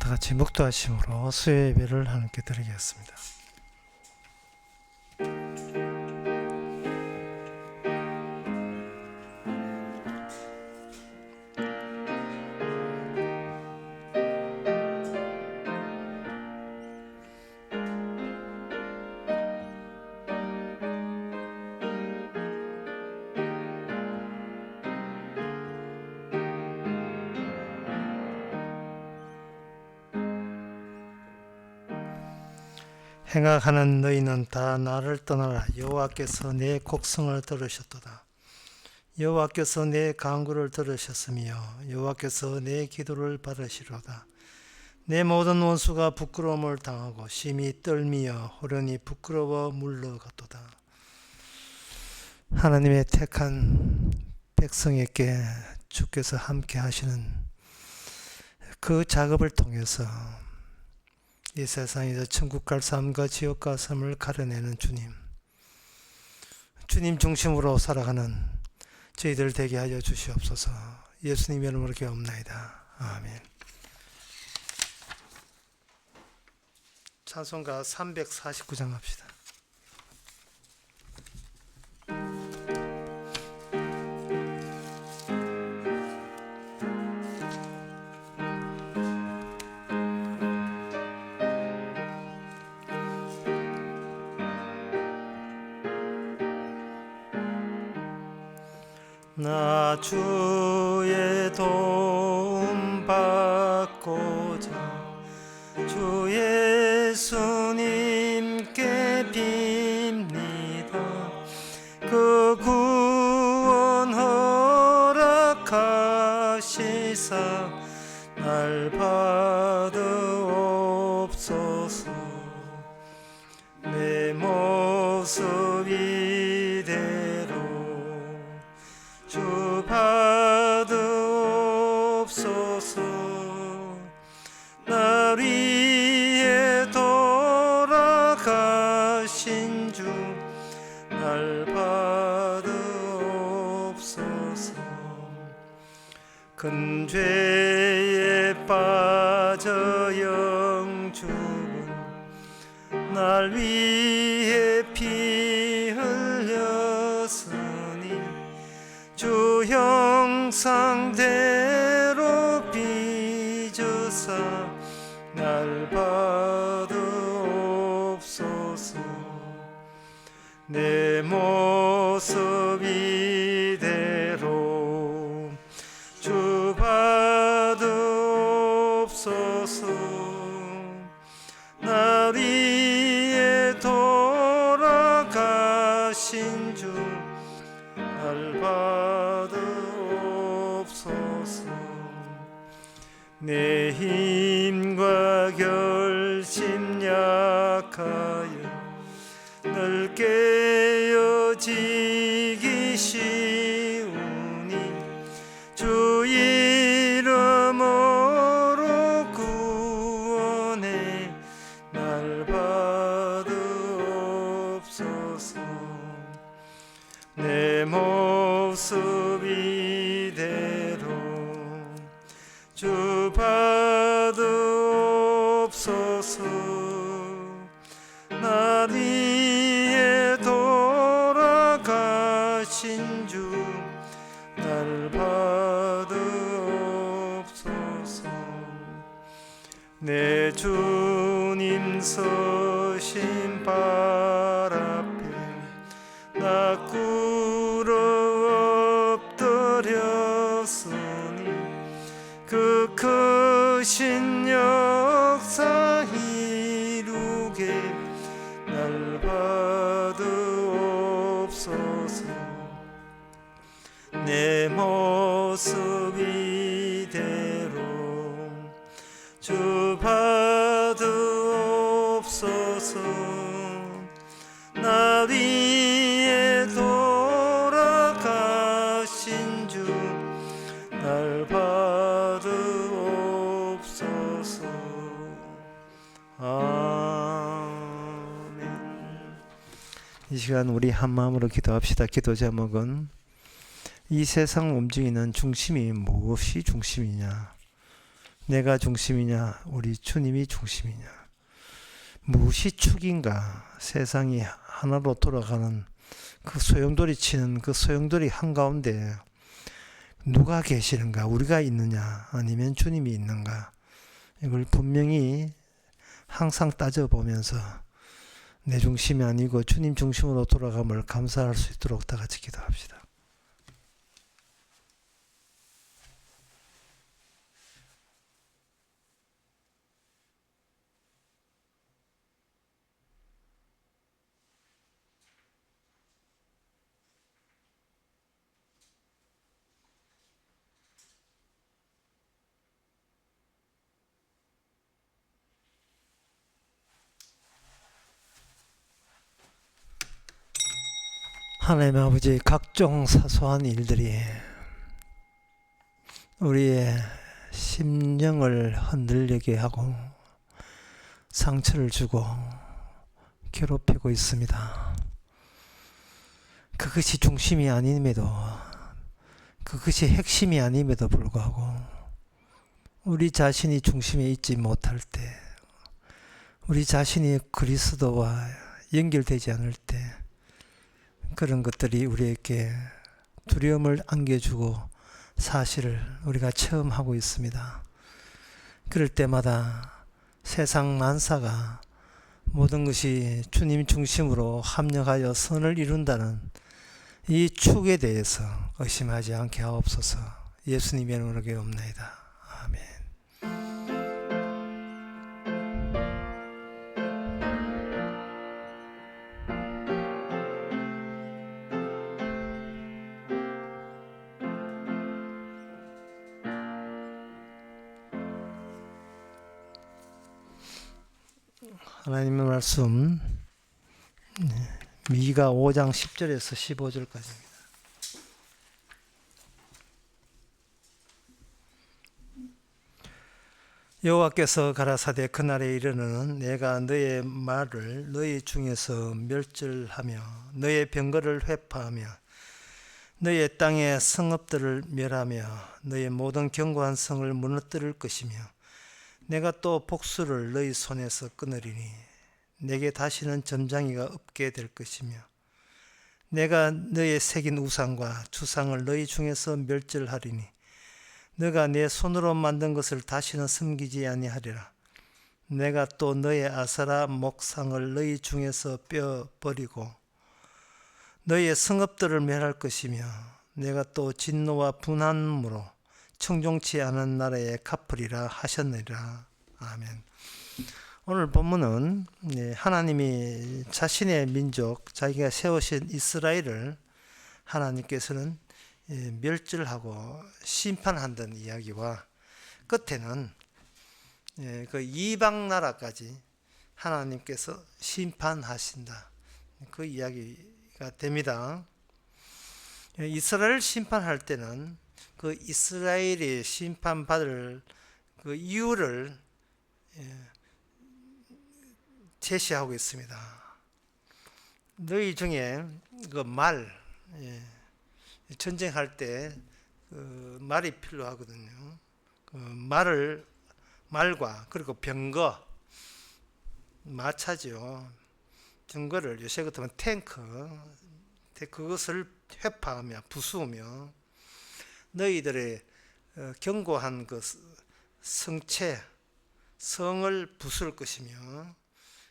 다 같이 묵도하심으로 수요 예배를 하나님께 드리겠습니다. 행악하는 너희는 다 나를 떠나라. 여호와께서 내 곡성을 들으셨도다. 여호와께서 내 간구를 들으셨으며 여호와께서 내 기도를 받으시로다. 내 모든 원수가 부끄러움을 당하고 심히 떨미어 호련히 부끄러워 물러갔도다. 하나님의 택한 백성에게 주께서 함께 하시는 그 작업을 통해서 이 세상에서 천국 갈 삶과 지옥 갈 삶을 가려내는 주님 중심으로 살아가는 저희들 되게 하여 주시옵소서. 예수님 이름으로 기도합나이다. 아멘. 찬송가 349장 합시다. 나 주의 도움 받고자 주 예수님께 빕니다. 그 구원 허락하시사 날 받으옵소서. 내 모습 이대로 주 받으옵소서. 날 위해 돌아가신 주 날 받으옵소서. 큰 죄에 빠져 영죽은 날 위해 피 흘렸으니 주 형상대로 빚으사 날 받으옵소서. 내 모습 이대로 주 받으옵소서. 날 위해 돌아가신 주 날 받으옵소서. 내 힘과 결심 약하여 늘 깨어지기 쉬우니 주 이름으로 구원해 날 받으옵소서. 내 모습 이대로 주 받으옵소서. 날 위해 돌아가신 주 날 받으옵소서. 내 주님 서신 발 앞에 나 꿇어 엎드렸으니 그 크신 역사 이루게 날 받으옵소서. 내 모습 이대로 주 받으옵소서. 날 위해 돌아가신 주 날 받으옵소서. 아멘. 이 시간 우리 한마음으로 기도합시다. 기도 제목은 이 세상 움직이는 중심이 무엇이 중심이냐? 내가 중심이냐, 우리 주님이 중심이냐. 무엇이 축인가? 세상이 하나로 돌아가는 그 소용돌이 치는 그 소용돌이 한가운데 누가 계시는가? 우리가 있느냐? 아니면 주님이 있는가? 이걸 분명히 항상 따져보면서 내 중심이 아니고 주님 중심으로 돌아감을 감사할 수 있도록 다 같이 기도합시다. 하나님 아버지, 각종 사소한 일들이 우리의 심령을 흔들리게 하고 상처를 주고 괴롭히고 있습니다. 그것이 중심이 아님에도, 그것이 핵심이 아님에도 불구하고 우리 자신이 중심에 있지 못할 때, 우리 자신이 그리스도와 연결되지 않을 때 그런 것들이 우리에게 두려움을 안겨주고 사실을 우리가 체험하고 있습니다. 그럴 때마다 세상 만사가 모든 것이 주님 중심으로 합력하여 선을 이룬다는 이 축에 대해서 의심하지 않게 하옵소서. 예수님의 이름으로 기도합나이다. 아멘. 하나님의 말씀 미가 5장 10절에서 15절까지입니다. 여호와께서 가라사대 그날에 이르는 내가 너의 말을 너희 중에서 멸절하며 너의 병거를 회파하며 너의 땅의 성읍들을 멸하며 너의 모든 견고한 성을 무너뜨릴 것이며 내가 또 복수를 너희 손에서 끊으리니 내게 다시는 점장이가 없게 될 것이며 내가 너의 새긴 우상과 주상을 너희 중에서 멸절하리니 너가 내 손으로 만든 것을 다시는 섬기지 아니하리라. 내가 또 너의 아세라 목상을 너희 중에서 빼어버리고 너의 성읍들을 멸할 것이며 내가 또 진노와 분함으로 청종치 않은 나라에 갚으리라 하셨느니라. 아멘. 오늘 본문은 하나님이 자신의 민족, 자기가 세우신 이스라엘을 하나님께서는 멸절하고 심판한다는 이야기와 끝에는 그 이방 나라까지 하나님께서 심판하신다. 그 이야기가 됩니다. 이스라엘 심판할 때는 그 이스라엘이 심판받을 그 이유를 제시하고 있습니다. 너희 중에 그 전쟁할 때 그 말이 필요하거든요. 그 말과 그리고 병거, 마차죠. 병거를 요새 같으면 탱크, 그것을 회파하며 부수며 너희들의 견고한 그 성체, 성을 부술 것이며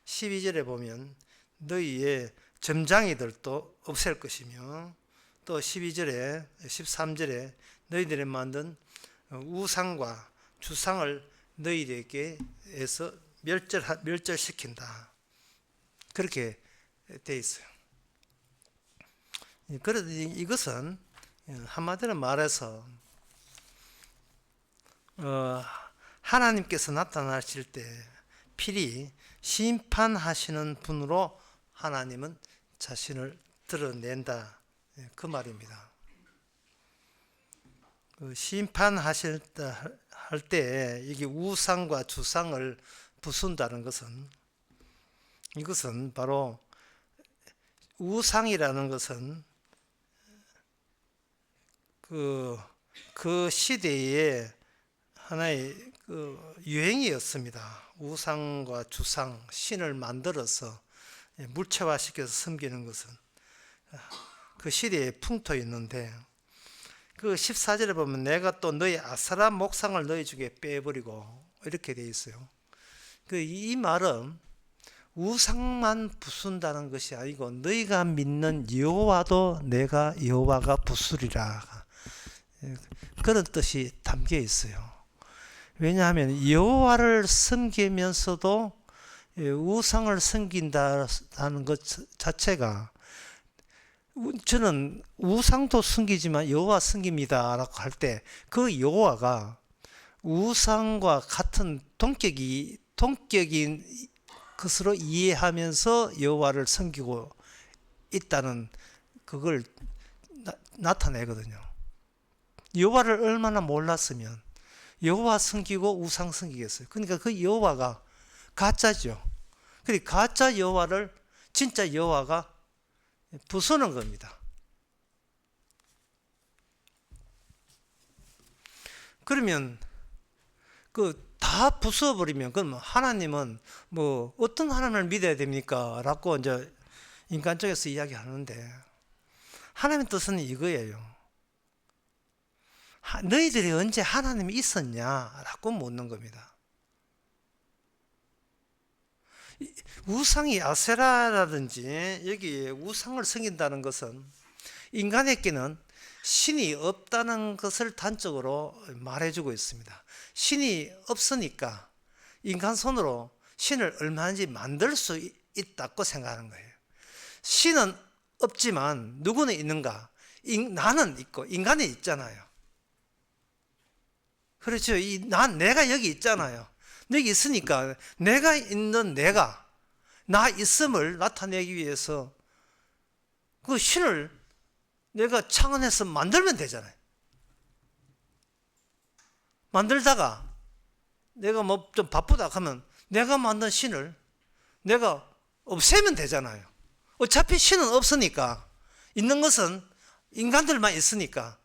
12절에 보면 너희의 점장이들도 없앨 것이며 또 12절에 13절에 너희들이 만든 우상과 주상을 너희에게서 멸절시킨다. 그렇게 돼 있어요. 그래도 이것은 한마디로 말해서 하나님께서 나타나실 때 필히 심판하시는 분으로 하나님은 자신을 드러낸다. 그 말입니다. 심판하실 할 때 이게 우상과 주상을 부순다는 것은 이것은 바로 우상이라는 것은 그 시대에 하나의 유행이었습니다. 우상과 주상, 신을 만들어서 물체화시켜서 섬기는 것은 그 시대의 풍토였는데, 그 14절에 보면 내가 또 너희 아세라 목상을 너희 중에 빼버리고 이렇게 되어 있어요. 이 말은 우상만 부순다는 것이 아니고 너희가 믿는 여호와도 내가 여호와가 부수리라, 그런 뜻이 담겨 있어요. 왜냐하면 여호와를 섬기면서도 우상을 섬긴다는 것 자체가, 저는 우상도 섬기지만 여호와 섬깁니다 라고 할 때 그 여호와가 우상과 같은 동격인 것으로 이해하면서 여호와를 섬기고 있다는 그걸 나타내거든요. 여호와를 얼마나 몰랐으면 여호와 섬기고 우상 섬기겠어요. 그러니까 그 여호와가 가짜죠. 그러니까 가짜 여호와를 진짜 여호와가 부수는 겁니다. 그러면 다 부숴버리면 그럼 하나님은 뭐 어떤 하나님을 믿어야 됩니까? 라고 이제 인간 쪽에서 이야기하는데, 하나님의 뜻은 이거예요. 너희들이 언제 하나님이 있었냐? 라고 묻는 겁니다. 우상이 아세라라든지 여기 우상을 섬긴다는 것은 인간에게는 신이 없다는 것을 단적으로 말해주고 있습니다. 신이 없으니까 인간 손으로 신을 얼마든지 만들 수 있다고 생각하는 거예요. 신은 없지만 누구는 있는가? 나는 있고 인간이 있잖아요. 그렇죠. 내가 여기 있잖아요. 여기 있으니까 내가 있는 내가 나 있음을 나타내기 위해서 그 신을 내가 창안해서 만들면 되잖아요. 만들다가 내가 뭐 좀 바쁘다 하면 내가 만든 신을 내가 없애면 되잖아요. 어차피 신은 없으니까, 있는 것은 인간들만 있으니까.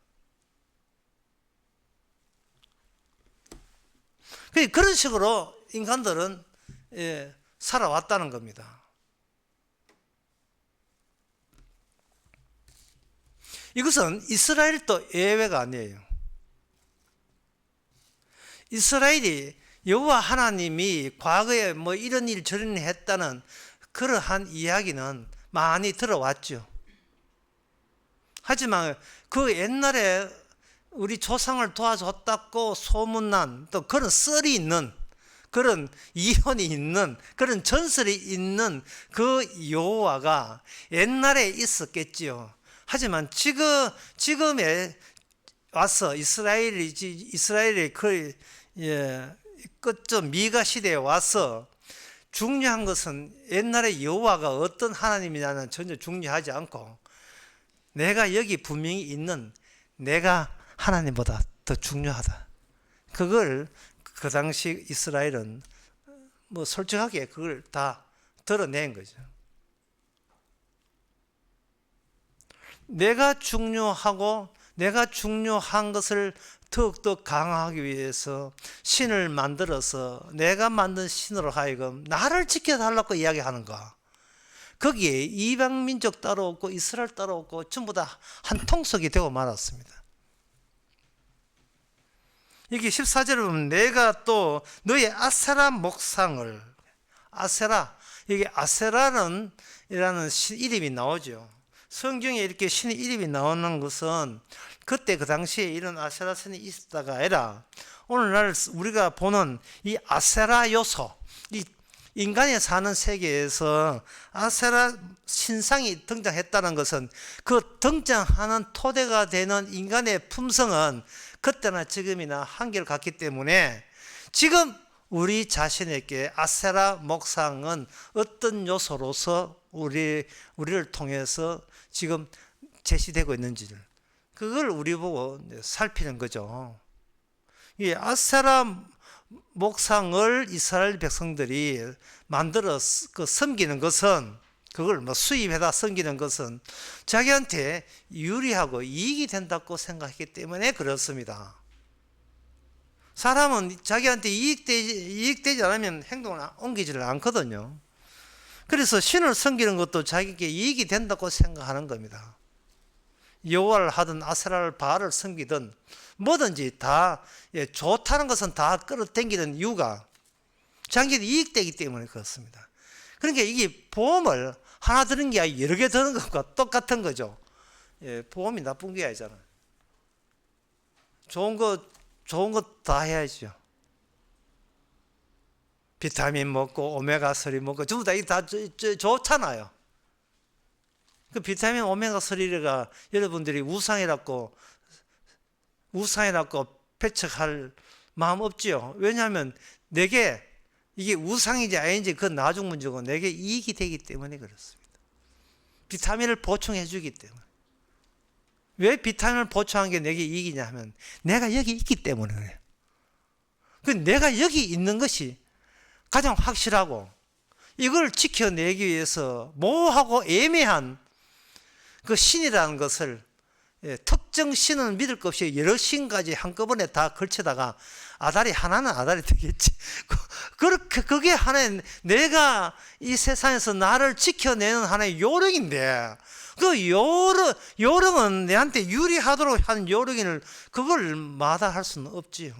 그런 식으로 인간들은 살아왔다는 겁니다. 이것은 이스라엘도 예외가 아니에요. 이스라엘이 여호와 하나님이 과거에 뭐 이런 일 저런 일 했다는 그러한 이야기는 많이 들어왔죠. 하지만 그 옛날에 우리 조상을 도와줬다고 소문난 또 그런 썰이 있는, 그런 이론이 있는, 그런 전설이 있는 그 여호와가 옛날에 있었겠지요. 하지만 지금에 와서 이스라엘의 끝좀 미가 시대에 와서 중요한 것은 옛날에 여호와가 어떤 하나님이냐는 전혀 중요하지 않고 내가 여기 분명히 있는 내가 하나님보다 더 중요하다. 그걸 그 당시 이스라엘은 뭐 솔직하게 그걸 다 드러낸 거죠. 내가 중요하고 내가 중요한 것을 더욱더 강화하기 위해서 신을 만들어서 내가 만든 신으로 하여금 나를 지켜달라고 이야기하는 거. 거기에 이방 민족 따로 없고 이스라엘 따로 없고 전부 다 한 통속이 되고 말았습니다. 여기 14절에 보면 내가 또 너의 아세라 목상을, 아세라, 여기 아세라는 이라는 이름이 나오죠. 성경에 이렇게 신의 이름이 나오는 것은 그때 그 당시에 이런 아세라 신이 있었다가 아니라 오늘날 우리가 보는 이 아세라 요소, 이 인간이 사는 세계에서 아세라 신상이 등장했다는 것은 그 등장하는 토대가 되는 인간의 품성은 그때나 지금이나 한결 같기 때문에 지금 우리 자신에게 아세라 목상은 어떤 요소로서 우리를 통해서 지금 제시되고 있는지를, 그걸 우리 보고 살피는 거죠. 이 아세라 목상을 이스라엘 백성들이 만들어 섬기는 것은, 그걸 뭐 수입해다 섬기는 것은 자기한테 유리하고 이익이 된다고 생각했기 때문에 그렇습니다. 사람은 자기한테 이익되지 않으면 행동을 옮기지를 않거든요. 그래서 신을 섬기는 것도 자기에게 이익이 된다고 생각하는 겁니다. 여호와를 하든 아세라를 바알을 섬기든 뭐든지 다 좋다는 것은 다 끌어당기는 이유가 자기에게 이익되기 때문에 그렇습니다. 그러니까 이게 보험을 하나 드는 게 아니라 여러 개 드는 것과 똑같은 거죠. 보험이 나쁜 게 아니잖아요. 좋은 거 다 해야죠. 비타민 먹고 오메가3 먹고 전부 다 이게 다 좋잖아요. 그 비타민 오메가3가 여러분들이 우상이라고 배척할 마음 없지요. 왜냐하면 내게 이게 우상인지 아닌지 그건 나중 문제고 내게 이익이 되기 때문에 그렇습니다. 비타민을 보충해 주기 때문에. 왜 비타민을 보충한 게 내게 이익이냐 하면 내가 여기 있기 때문에 그래요. 그 내가 여기 있는 것이 가장 확실하고 이걸 지켜내기 위해서 모호하고 애매한 그 신이라는 것을 특정 신은 믿을 것 없이 여러 신까지 한꺼번에 다 걸쳐다가 아다리 하나는 아다리 되겠지. 그렇게 그게 하나의 내가 이 세상에서 나를 지켜내는 하나의 요령인데 그 요령은 내한테 유리하도록 하는 요령을 그걸 마다할 수는 없지요.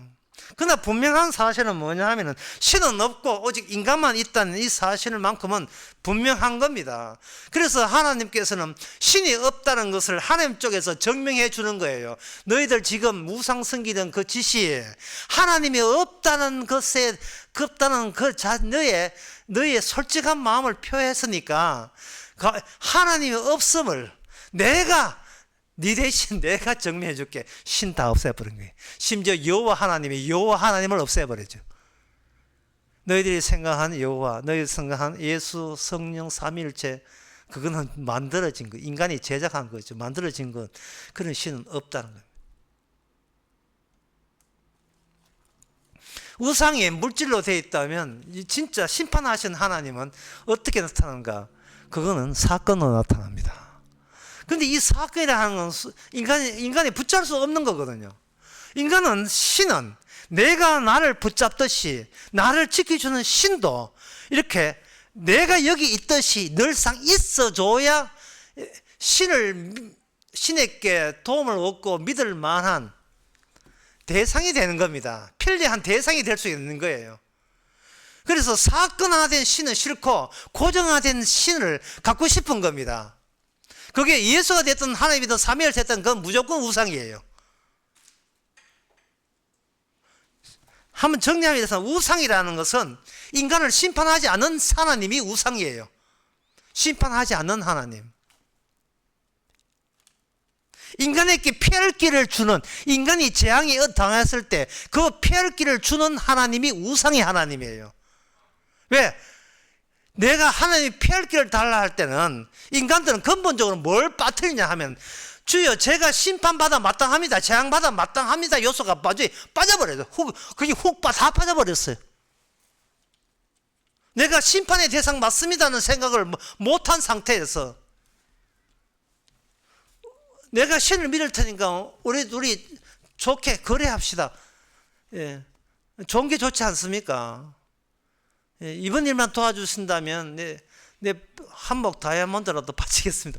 그러나 분명한 사실은 뭐냐 하면은 신은 없고 오직 인간만 있다는 이 사실만큼은 분명한 겁니다. 그래서 하나님께서는 신이 없다는 것을 하나님 쪽에서 증명해 주는 거예요. 너희들 지금 우상 섬기던 그 지시에 하나님이 없다는 것에 너의 솔직한 마음을 표했으니까 하나님이 없음을 네 대신 내가 증명해 줄게. 신 다 없애버린 거예요. 심지어 여호와 하나님을 없애버리죠. 너희들이 생각한 여호와, 너희들이 생각한 예수, 성령, 삼위일체 그거는 만들어진 거, 인간이 제작한 거죠. 만들어진 것, 그런 신은 없다는 거예요. 우상이 물질로 되어 있다면 진짜 심판하신 하나님은 어떻게 나타나는가? 그거는 사건으로 나타납니다. 근데 이 사건이라는 건 인간이 붙잡을 수 없는 거거든요. 신은 내가 나를 붙잡듯이 나를 지켜주는 신도 이렇게 내가 여기 있듯이 늘상 있어줘야 신에게 도움을 얻고 믿을 만한 대상이 되는 겁니다. 편리한 대상이 될 수 있는 거예요. 그래서 사건화된 신은 싫고 고정화된 신을 갖고 싶은 겁니다. 그게 예수가 됐든 하나님이든 삼위일 됐든 그건 무조건 우상이에요. 한번 정리하면 우상이라는 것은 인간을 심판하지 않는 하나님이 우상이에요. 심판하지 않는 하나님. 인간에게 피할 길을 주는, 인간이 재앙에 당했을 때 그 피할 길을 주는 하나님이 우상의 하나님이에요. 왜? 내가 하나님이 피할 길을 달라 할 때는 인간들은 근본적으로 뭘 빠뜨리냐 하면 주여 제가 심판받아 마땅합니다. 재앙받아 마땅합니다. 요소가 빠져버려요. 그게 다 빠져버렸어요. 내가 심판의 대상 맞습니다는 생각을 못한 상태에서 내가 신을 믿을 테니까 우리 좋게 거래합시다. 예. 좋은 게 좋지 않습니까? 예. 이번 일만 도와주신다면 내 한몫 다이아몬드라도 바치겠습니다.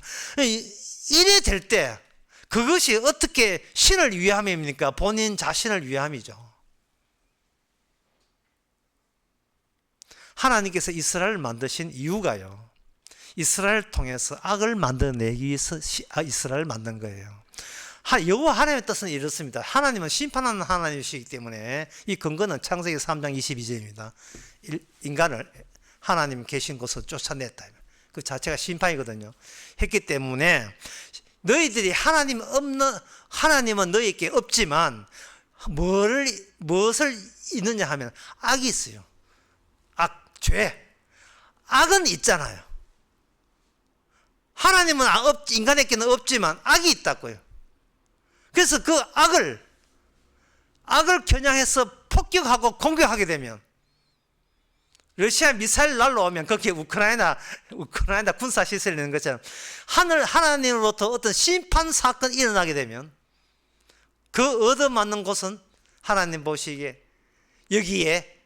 이래 될 때 그것이 어떻게 신을 위함입니까? 본인 자신을 위함이죠. 하나님께서 이스라엘을 만드신 이유가요, 이스라엘을 통해서 악을 만들어내기 위해서 이스라엘을 만든 거예요. 여호와 하나님의 뜻은 이렇습니다. 하나님은 심판하는 하나님이시기 때문에 이 근거는 창세기 3장 22절입니다. 인간을 하나님 계신 곳으로 쫓아냈다. 그 자체가 심판이거든요. 했기 때문에 너희들이 하나님은 너희에게 없지만 무엇을 있느냐 하면 악이 있어요. 죄. 악은 있잖아요. 하나님은 인간에게는 없지만 악이 있다고요. 그래서 그 악을 겨냥해서 폭격하고 공격하게 되면, 러시아 미사일 날라오면 거기에 우크라이나 군사 시설이 있는 것처럼 하나님으로부터 어떤 심판 사건이 일어나게 되면 그 얻어맞는 곳은 하나님 보시기에 여기에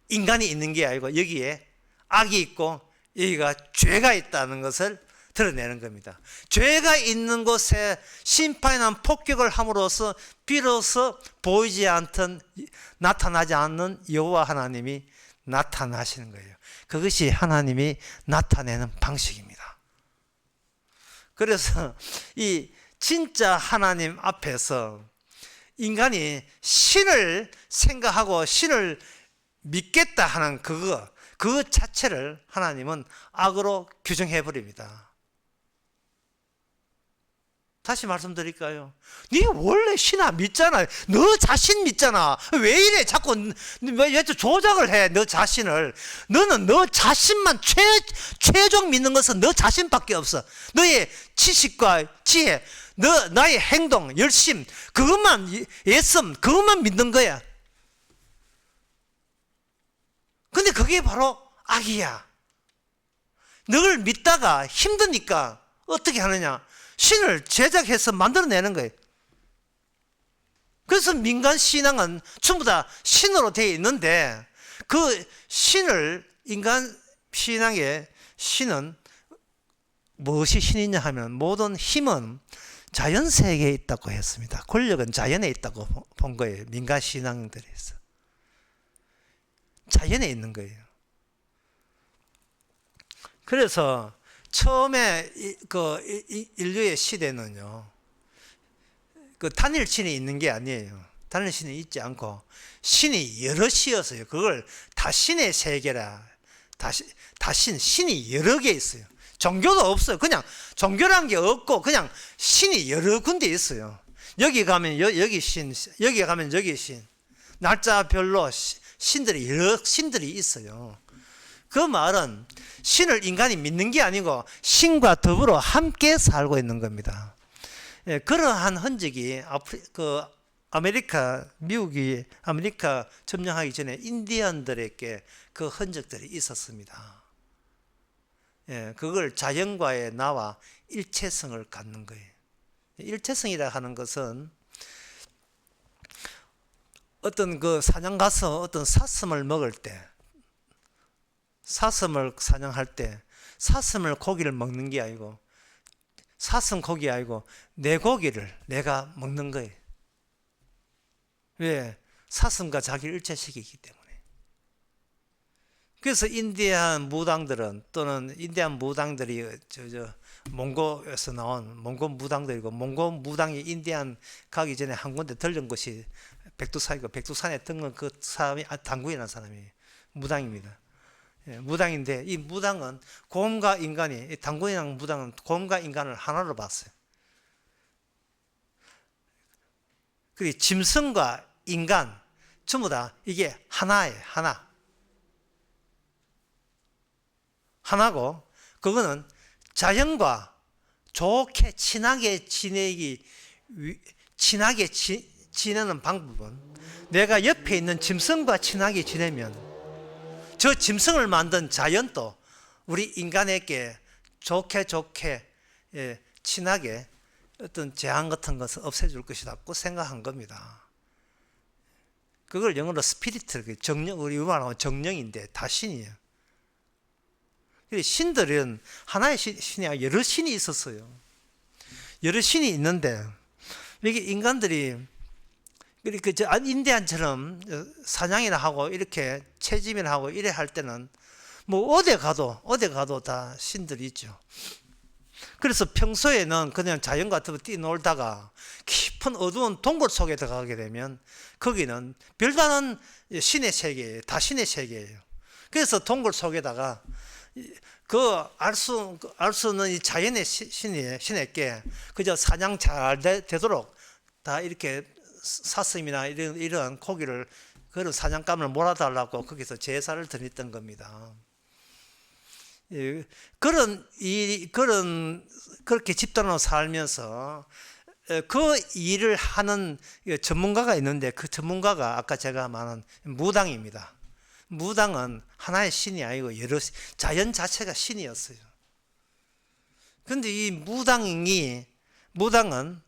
인간이 있는 게 아니고 여기에 악이 있고 여기가 죄가 있다는 것을 드러내는 겁니다. 죄가 있는 곳에 심판이나 폭격을 함으로써 비로소 보이지 않던, 나타나지 않는 여호와 하나님이 나타나시는 거예요. 그것이 하나님이 나타내는 방식입니다. 그래서 이 진짜 하나님 앞에서 인간이 신을 생각하고 신을 믿겠다 하는 그 자체를 하나님은 악으로 규정해 버립니다. 다시 말씀드릴까요? 네 원래 신 안 믿잖아. 너 자신 믿잖아. 왜 이래? 자꾸 왜 조작을 해? 너 자신을. 너는 너 자신만 최종 믿는 것은 너 자신밖에 없어. 너의 지식과 지혜, 나의 행동, 열심, 그것만, 예씀, 그것만 믿는 거야. 근데 그게 바로 악이야. 널 믿다가 힘드니까 어떻게 하느냐? 신을 제작해서 만들어내는 거예요. 그래서 민간 신앙은 전부 다 신으로 되어 있는데, 그 신을, 인간 신앙의 신은 무엇이 신이냐 하면 모든 힘은 자연 세계에 있다고 했습니다. 권력은 자연에 있다고 본 거예요. 민간 신앙들에서 자연에 있는 거예요. 그래서 처음에 인류의 시대는요, 그 단일 신이 있는 게 아니에요. 단일 신이 있지 않고 신이 여럿이었어요. 그걸 다신의 세계라. 신이 여러 개 있어요. 종교도 없어요. 그냥 종교란 게 없고 그냥 신이 여러 군데 있어요. 여기 가면 여기 신, 여기 가면 여기 신. 날짜별로 신들이 여러 신들이 있어요. 그 말은 신을 인간이 믿는 게 아니고 신과 더불어 함께 살고 있는 겁니다. 예, 그러한 흔적이 미국이 아메리카 점령하기 전에 인디언들에게 그 흔적들이 있었습니다. 예, 그걸 자연과의 나와 일체성을 갖는 거예요. 일체성이라 하는 것은 어떤 그 사냥 가서 어떤 사슴을 먹을 때, 사슴을 사냥할 때 사슴을 고기를 먹는 게 아니고, 사슴 고기 아니고 내 고기를 내가 먹는 거예요. 왜? 사슴과 자기를 일체시키기 때문에. 그래서 인디안 무당들은, 또는 인디안 무당들이 몽고에서 나온 몽고 무당들이고, 몽고 무당이 인디안 가기 전에 한 군데 들른 곳이 백두산이고, 백두산에 등은 그 사람이 당군이라는 사람이 무당입니다. 예, 무당인데 이 무당은 곰과 인간이, 당군이랑 무당은 곰과 인간을 하나로 봤어요. 그리고 짐승과 인간 전부 다 이게 하나예요. 하나고, 그거는 자연과 좋게 친하게 지내는 방법은, 내가 옆에 있는 짐승과 친하게 지내면 저 짐승을 만든 자연도 우리 인간에게 좋게 친하게 어떤 재앙 같은 것을 없애줄 것이라고 생각한 겁니다. 그걸 영어로 스피리트, 정령, 우리 말하면 정령인데 다 신이에요. 신들은 하나의 신이 아니라 여러 신이 있었어요. 여러 신이 있는데, 이게 인간들이 인디안처럼 사냥이나 하고 이렇게 채집이나 하고 이래 할 때는 뭐 어디 가도 다 신들이 있죠. 그래서 평소에는 그냥 자연 같은 거 뛰놀다가 깊은 어두운 동굴 속에 들어가게 되면 거기는 별다른 신의 세계예요. 다 신의 세계예요. 그래서 동굴 속에다가 알 수는 이 자연의 신에게 그저 사냥 잘 되도록 다 이렇게 사슴이나 이런 고기를, 그런 사냥감을 몰아달라고 거기서 제사를 드렸던 겁니다. 예, 그렇게 집단으로 살면서 그 일을 하는 전문가가 있는데, 그 전문가가 아까 제가 말한 무당입니다. 무당은 하나의 신이 아니고 자연 자체가 신이었어요. 그런데 이 무당은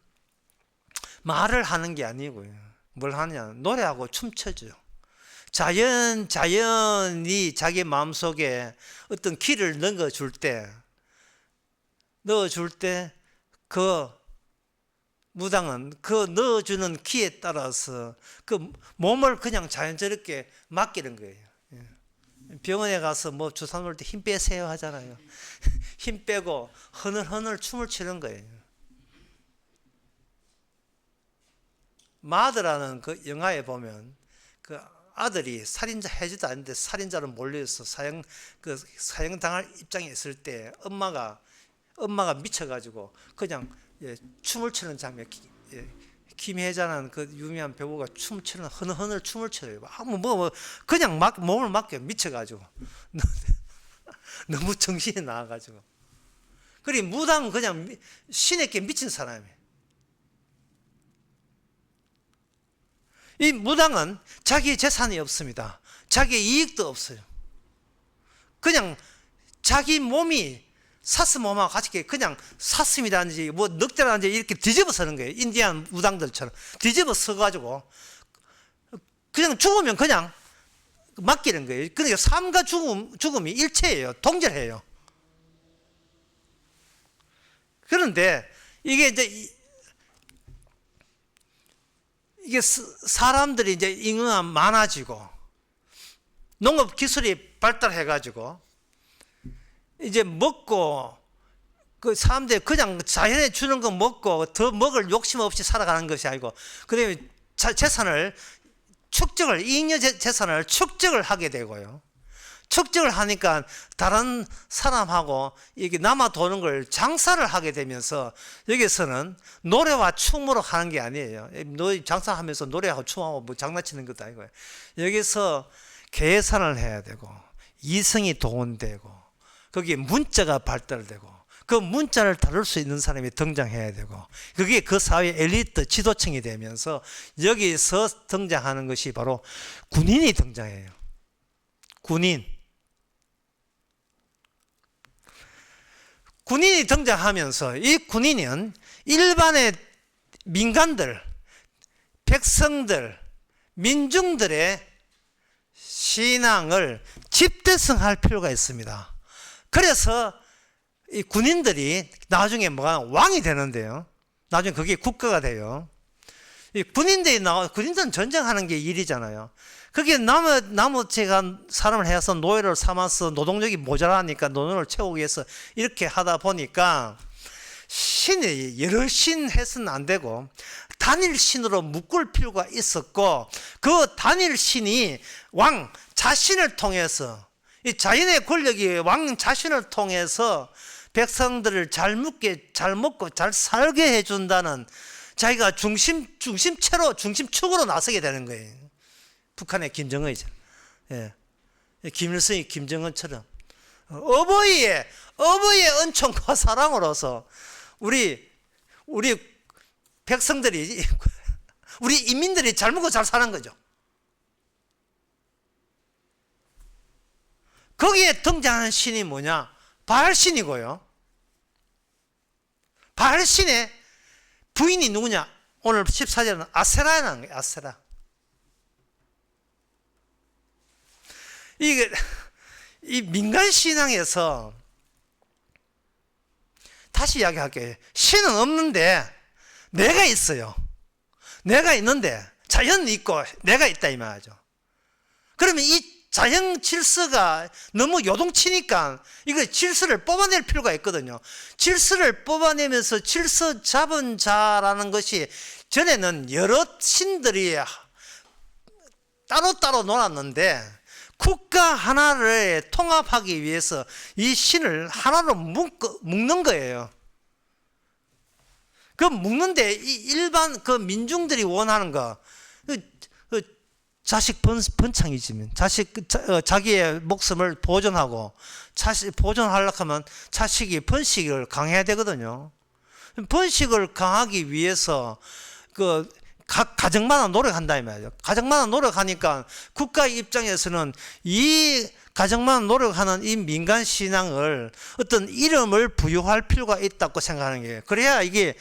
말을 하는 게 아니고요. 뭘 하냐? 노래하고 춤춰줘요. 자연이 자기 마음속에 어떤 키를 넣어줄 때 그 무당은 그 넣어주는 키에 따라서 그 몸을 그냥 자연스럽게 맡기는 거예요. 병원에 가서 뭐 주사 놓을 때 힘 빼세요 하잖아요. 힘 빼고 허늘허늘 춤을 추는 거예요. 마드라는 그 영화에 보면 그 아들이 살인자 해지도 않는데 살인자로 몰려서 사형당할 입장에 있을 때 엄마가 미쳐가지고 그냥 춤을 추는 장면. 김혜자는 그 유명한 배우가 춤추는 허늘 춤을 춰요. 그냥 몸을 맡겨 미쳐가지고 너무 정신이 나와가지고. 그리 무당은 그냥 신에게 미친 사람이에요. 이 무당은 자기 재산이 없습니다. 자기 이익도 없어요. 그냥 자기 몸이 사슴몸하고 같이 그냥 사슴이라든지 뭐 늑대라든지 이렇게 뒤집어 서는 거예요. 인디안 무당들처럼 뒤집어 서가지고 그냥 죽으면 그냥 맡기는 거예요. 그러니까 삶과 죽음이 일체예요. 동절해요. 그런데 이게 사람들이 이제 인구가 많아지고 농업 기술이 발달해가지고 이제 먹고 그 사람들이 그냥 자연에 주는 거 먹고 더 먹을 욕심 없이 살아가는 것이 아니고 그다음에 재산을 이익녀 재산을 축적을 하게 되고요. 축적을 하니까 다른 사람하고 이게 남아 도는 걸 장사를 하게 되면서 여기서는 노래와 춤으로 하는 게 아니에요. 장사하면서 노래하고 춤하고 뭐 장난치는 것도 아니고요. 여기서 계산을 해야 되고 이성이 동원되고 거기에 문자가 발달되고 그 문자를 다룰 수 있는 사람이 등장해야 되고 그게 그 사회 엘리트 지도층이 되면서 여기서 등장하는 것이 바로 군인이 등장해요. 군인이 등장하면서 이 군인은 일반의 민간들, 백성들, 민중들의 신앙을 집대성할 필요가 있습니다. 그래서 이 군인들이 나중에 왕이 되는데요. 나중에 그게 국가가 돼요. 이 군인들은 전쟁하는 게 일이잖아요. 그게 제가 사람을 해서 노예를 삼아서 노동력이 모자라니까 노동을 채우기 위해서 이렇게 하다 보니까 신이 여러 신 해서는 안 되고 단일 신으로 묶을 필요가 있었고 그 단일 신이 왕 자신을 통해서 이 자연의 권력이 왕 자신을 통해서 백성들을 잘 먹고 잘 살게 해준다는 자기가 중심축으로 나서게 되는 거예요. 북한의 김정은이죠. 김일성이 김정은처럼 어버이의 은총과 사랑으로서 우리 백성들이 우리 인민들이 잘 먹고 잘 사는 거죠. 거기에 등장하는 신이 뭐냐? 바알신이고요. 바알신의 부인이 누구냐? 오늘 14절은 아세라라는 거예요. 아세라. 이 민간 신앙에서 다시 이야기할게요. 신은 없는데 내가 있어요. 내가 있는데 자연이 있고 내가 있다 이 말이죠. 그러면 이 자연 질서가 너무 요동치니까 이거 질서를 뽑아낼 필요가 있거든요. 질서를 뽑아내면서 질서 잡은 자라는 것이 전에는 여러 신들이 따로따로 놀았는데 국가 하나를 통합하기 위해서 이 신을 하나로 묶는 거예요. 그 묶는데 일반 그 민중들이 원하는 거 자식 번창이지만 자기의 목숨을 보존하고 보존하려고 하면 자식이 번식을 강해야 되거든요. 번식을 강하기 위해서 그 각 가정마다 노력한다 이 말이죠. 가정마다 노력하니까 국가 입장에서는 이 가정마다 노력하는 이 민간 신앙을 어떤 이름을 부여할 필요가 있다고 생각하는 거예요. 그래야 이게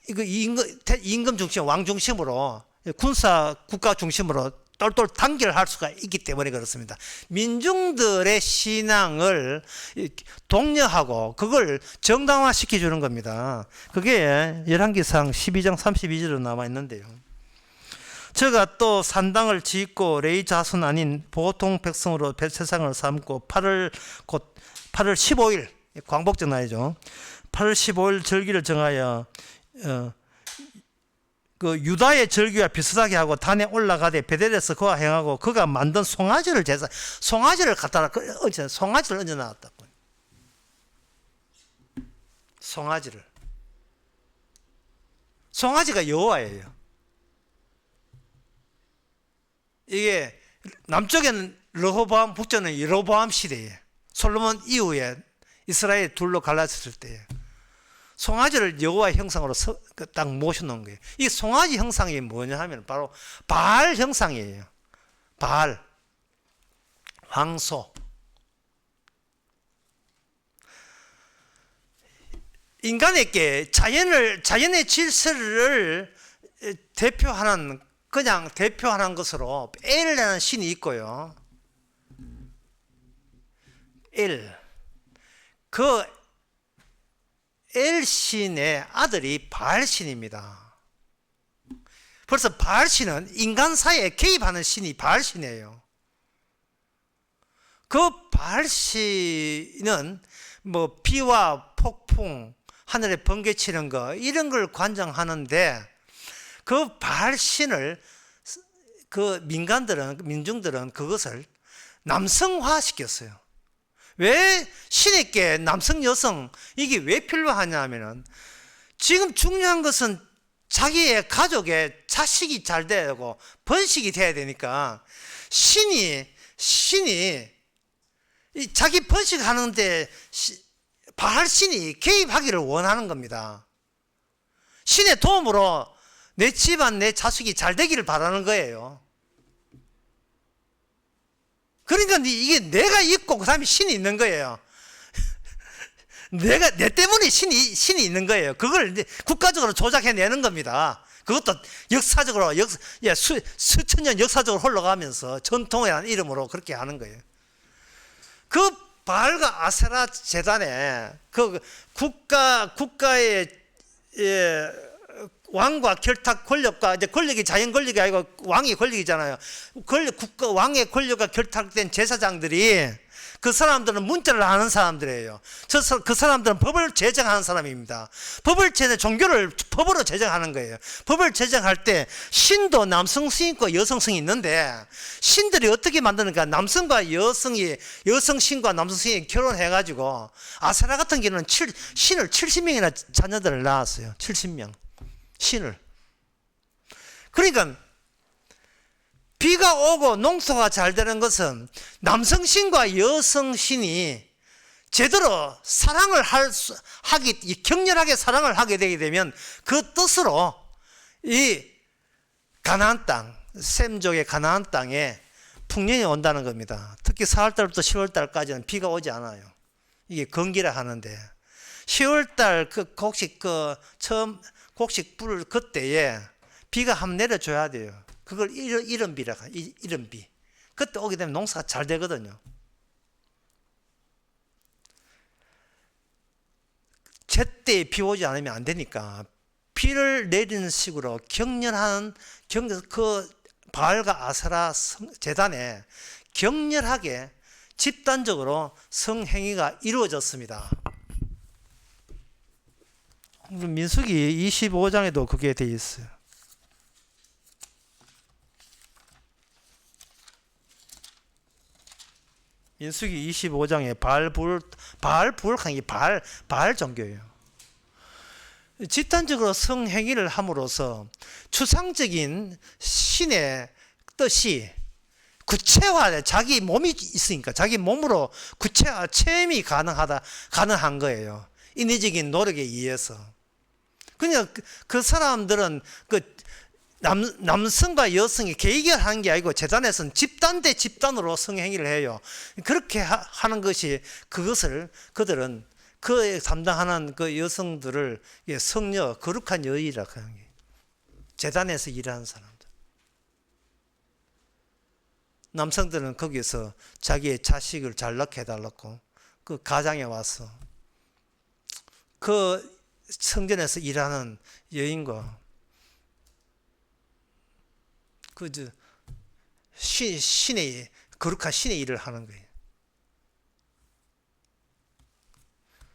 임금 중심, 왕 중심으로 군사 국가 중심으로 똘똘 단결할 수가 있기 때문에 그렇습니다. 민중들의 신앙을 독려하고 그걸 정당화시켜 주는 겁니다. 그게 열왕기상 12장 32절로 남아 있는데요. 저가 또 산당을 짓고 레위 자손 아닌 보통 백성으로 세상을 삼고 8월 15일 광복절 날이죠. 8월 15일 절기를 정하여 그 유다의 절기와 비슷하게 하고 단에 올라가되 베델에서 그와 행하고 그가 만든 송아지를 송아지를 갖다가 송아지를 얹어 놨다고. 송아지가 여호와예요. 이게 남쪽에는 르호보암, 북쪽에는 여로보암 시대에 솔로몬 이후에 이스라엘 둘로 갈라졌을 때에 송아지를 여호와의 형상으로 딱 모셔놓은 거예요. 이 송아지 형상이 뭐냐 하면 바로 바알 형상이에요. 바알, 황소. 인간에게 자연의 질서를 그냥 대표하는 것으로 엘이라는 신이 있고요. 그 엘신의 아들이 바알신입니다. 벌써 바알신은 인간 사이에 개입하는 신이 바알신이에요. 그 바알신은 뭐 비와 폭풍, 하늘에 번개치는 거 이런 걸 관장하는데 그 바알신을 그 민중들은 그것을 남성화시켰어요. 왜 신에게 남성, 여성 이게 왜 필요하냐 하면은 지금 중요한 것은 자기의 가족의 자식이 잘 되고 번식이 돼야 되니까 신이 자기 번식하는데 바알신이 개입하기를 원하는 겁니다. 신의 도움으로 내 집안, 내 자식이 잘 되기를 바라는 거예요. 그러니까 이게 내가 있고 그 다음에 신이 있는 거예요. 내 때문에 신이 있는 거예요. 그걸 국가적으로 조작해내는 겁니다. 그것도 역사적으로, 수천 년 역사적으로 흘러가면서 전통이라는 이름으로 그렇게 하는 거예요. 그 바알과 아세라 제단에 그 국가의 왕과 결탁 권력과 이제 권력이 자연 권력이 아니고 왕의 권력이잖아요. 왕의 권력과 결탁된 제사장들이 그 사람들은 문자를 아는 사람들이에요. 그 사람들은 법을 제정하는 사람입니다. 종교를 법으로 제정하는 거예요. 법을 제정할 때 신도 남성성이 있고 여성성이 있는데 신들이 어떻게 만드는가? 남성과 여성신과 남성신이 결혼해가지고 아세라 같은 경우는 신을 70명이나 자녀들을 낳았어요. 70명. 신을. 그러니까 비가 오고 농사가 잘 되는 것은 남성신과 여성신이 제대로 격렬하게 사랑을 하게 되게 되면 그 뜻으로 이 가나안 땅, 셈족의 가나안 땅에 풍년이 온다는 겁니다. 특히 4월달부터 10월달까지는 비가 오지 않아요. 이게 건기라 하는데 10월달 곡식 불 그때에 비가 한번 내려줘야 돼요. 그걸 이른비라 해요. 이른비. 그때 오게 되면 농사가 잘 되거든요. 제때 비 오지 않으면 안 되니까 비를 내리는 식으로 그 바알과 아세라 제단에 격렬하게 집단적으로 성행위가 이루어졌습니다. 민수기 25장에도 그게 돼 있어요. 민수기 25장에 바알 종교예요. 집단적으로 성행위를 함으로써 추상적인 신의 뜻이 구체화, 자기 몸이 있으니까 자기 몸으로 구체화, 체험이 가능한 거예요. 인위적인 노력에 의해서. 그냥 그 사람들은 남성과 여성이 개결하는 게 아니고 재단에서는 집단 대 집단으로 성행위를 해요. 그렇게 하는 것이 그들은 그 담당하는 그 여성들을 성녀, 거룩한 여인이라고 하는 게 재단에서 일하는 사람들. 남성들은 거기서 자기의 자식을 잘 낳게 해달라고 그 가장에 와서 그 성전에서 일하는 여인과 신의 거룩한 신의 일을 하는 거예요.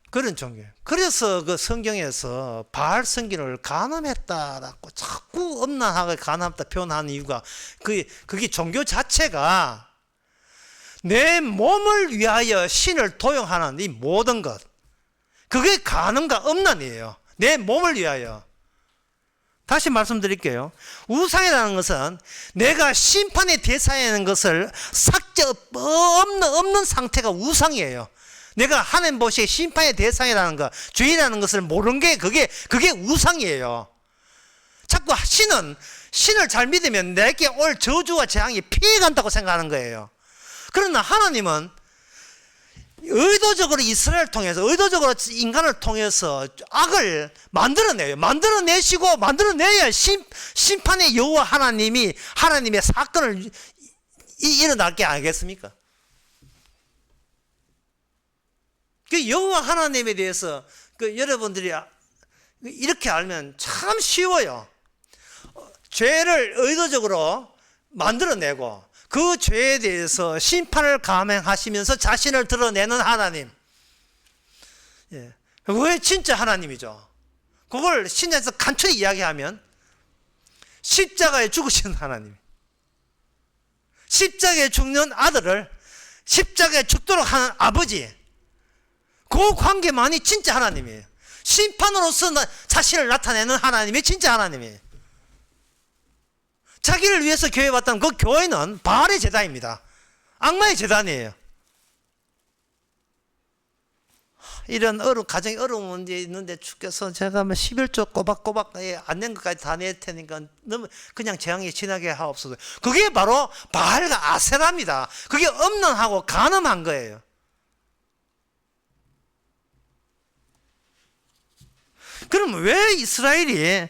그런 종교예요. 그래서 그 성경에서 바알 성기를 간음했다라고 자꾸 엄난하게 간음했다 표현하는 이유가 그게 종교 자체가 내 몸을 위하여 신을 도용하는 이 모든 것, 그게 간음과 엄난이에요. 내 몸을 위하여. 다시 말씀드릴게요. 우상이라는 것은 내가 심판의 대상이라는 것을 없는 상태가 우상이에요. 내가 하나님 보시기에 심판의 대상이라는 것, 죄라는 것을 모르는 게 그게 우상이에요. 자꾸 신을 잘 믿으면 내게 올 저주와 재앙이 피해간다고 생각하는 거예요. 그러나 하나님은 의도적으로 이스라엘을 통해서, 의도적으로 인간을 통해서 악을 만들어내시고 만들어내야 심판의 여호와 하나님의 사건을 일어날 게 아니겠습니까? 그 여호와 하나님에 대해서 여러분들이 이렇게 알면 참 쉬워요. 죄를 의도적으로 만들어내고 그 죄에 대해서 심판을 감행하시면서 자신을 드러내는 하나님. 예. 그게 진짜 하나님이죠. 그걸 신약에서 간단히 이야기하면 십자가에 죽으신 하나님. 십자가에 죽는 아들을 십자가에 죽도록 하는 아버지. 그 관계만이 진짜 하나님이에요. 심판으로서 자신을 나타내는 하나님이 진짜 하나님이에요. 자기를 위해서 교회 왔다면 그 교회는 바알의 제단입니다. 악마의 제단이에요. 이런 가정이 어려운 문제 있는데 주께서 제가 11조 꼬박꼬박 안 낸 것까지 다 낼 테니까 너무 그냥 재앙이 지나게 하옵소서. 그게 바로 바알과 아세라입니다. 그게 엄난하고 간음한 거예요. 그럼 왜 이스라엘이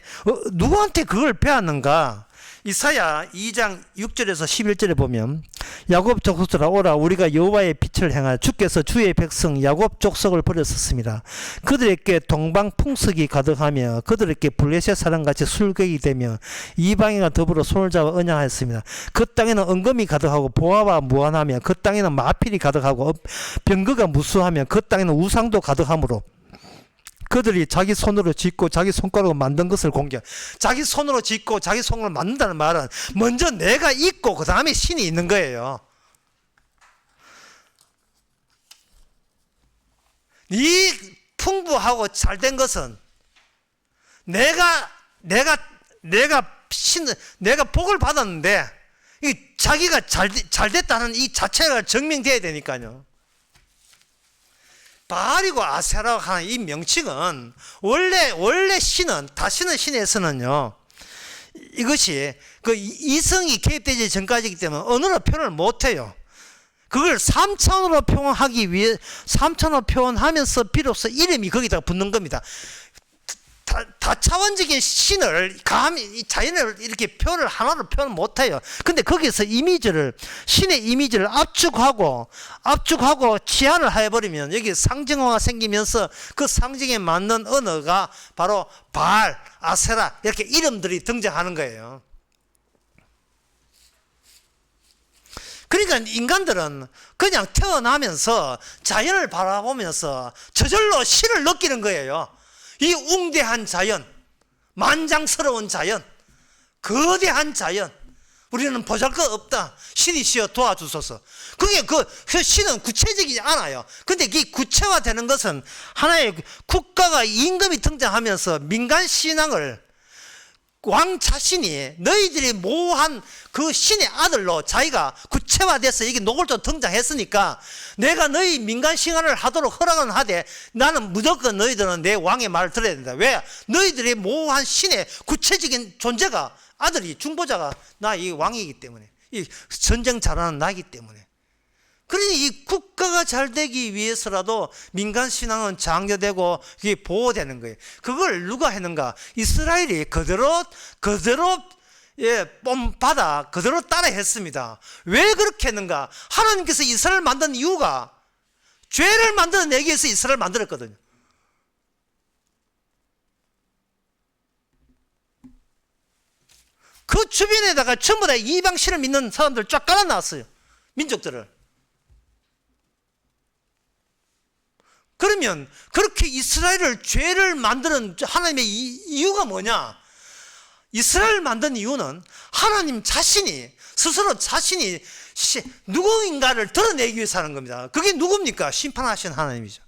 누구한테 그걸 배웠는가? 이사야 2장 6절에서 11절에 보면 야곱 족속들아 오라 우리가 여호와의 빛을 행하여 주께서 주의 백성 야곱 족속을 버렸었습니다. 그들에게 동방 풍석이 가득하며 그들에게 블레셋 사람같이 술객이 되며 이방인과 더불어 손을 잡아 언약하였습니다. 그 땅에는 은금이 가득하고 보화와 무한하며 그 땅에는 마필이 가득하고 병거가 무수하며 그 땅에는 우상도 가득하므로 그들이 자기 손으로 짓고 자기 손가락으로 만든 것을 공격. 자기 손으로 짓고 자기 손으로 만든다는 말은 먼저 내가 있고 그 다음에 신이 있는 거예요. 이 풍부하고 잘된 것은 내가 복을 받았는데 자기가 잘 됐다는 이 자체가 증명돼야 되니까요. 바알이고 아세라고 하는 이 명칭은 원래 신은 다시는 신에서는요 이것이 그 이성이 개입되기 전까지이기 때문에 언어로 표현을 못해요. 그걸 3차원으로 표현하기 위해 3차원으로 표현하면서 비로소 이름이 거기다가 붙는 겁니다. 다차원적인 신을 감히 자연을 이렇게 표현을 하나로 표현 못해요. 근데 거기서 신의 이미지를 압축하고 치환을 해버리면 여기 상징화가 생기면서 그 상징에 맞는 언어가 바로 바알, 아세라 이렇게 이름들이 등장하는 거예요. 그러니까 인간들은 그냥 태어나면서 자연을 바라보면서 저절로 신을 느끼는 거예요. 이 웅대한 자연, 만장스러운 자연, 거대한 자연, 우리는 보잘것 없다. 신이시여 도와주소서. 그게 그 신은 구체적이지 않아요. 근데 이 구체화되는 것은 하나의 국가가 임금이 등장하면서 민간 신앙을 왕 자신이 너희들이 모한 그 신의 아들로 자기가 구체화돼서 이게 노골적으로 등장했으니까 내가 너희 민간 신앙을 하도록 허락은 하되 나는 무조건 너희들은 내 왕의 말을 들어야 된다. 왜? 너희들이 모한 신의 구체적인 존재가 아들이 중보자가 나 이 왕이기 때문에 이 전쟁 잘하는 나이기 때문에 그러니 이 국가가 잘 되기 위해서라도 민간 신앙은 장려되고 이게 보호되는 거예요. 그걸 누가 했는가? 이스라엘이 그대로 뽐 받아 그대로 따라 했습니다. 왜 그렇게 했는가? 하나님께서 이스라엘을 만든 이유가 죄를 만들어내기 위해서 이스라엘을 만들었거든요. 그 주변에다가 전부 다 이방신을 믿는 사람들 쫙 깔아놨어요. 민족들을. 그러면 그렇게 이스라엘을 죄를 만드는 하나님의 이유가 뭐냐? 이스라엘을 만든 이유는 하나님 자신이 스스로 자신이 누구인가를 드러내기 위해서 하는 겁니다. 그게 누굽니까? 심판하신 하나님이죠.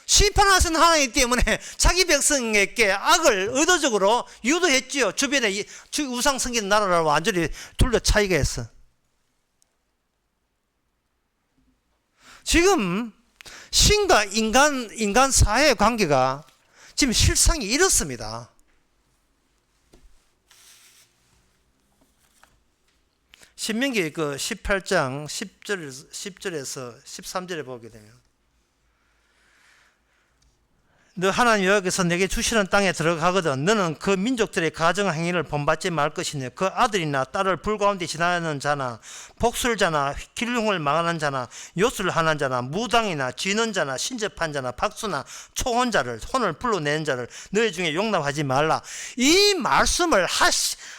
심판하신 하나님 때문에 자기 백성에게 악을 의도적으로 유도했지요. 주변에 우상 섬기는 나라를 완전히 둘러차이게 했어. 지금 신과 인간 사회의 관계가 지금 실상이 이렇습니다. 신명기 그 18장 10절에서 13절에 보게 되면 너 하나님 여호와께서 내게 주시는 땅에 들어가거든 너는 그 민족들의 가정 행위를 본받지 말 것이니 그 아들이나 딸을 불 가운데 지나는 자나 복술자나 길흉을 망하는 자나 요술을 하는 자나 무당이나 쥐는 자나 신접한 자나 박수나 초혼자를 혼을 불러내는 자를 너희 중에 용납하지 말라. 이 말씀을